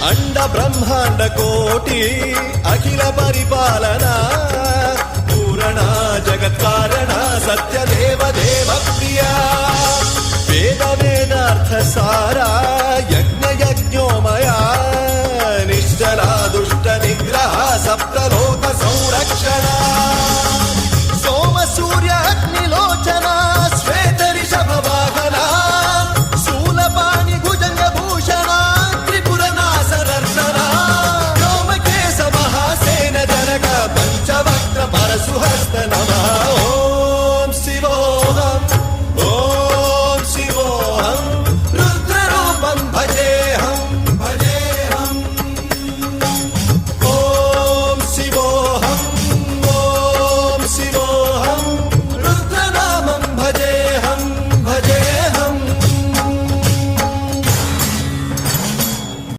అండ బ్రహ్మాండ కోటి అఖిల పరిపాలన పూరణ జగత్కారణ సత్యదేవ దేవ ప్రియ వేద వేదార్థ సారా యజ్ఞ యజ్ఞోమయా నిశ్చలా దుష్ట నిగ్రహ సప్తలోక సంరక్షణ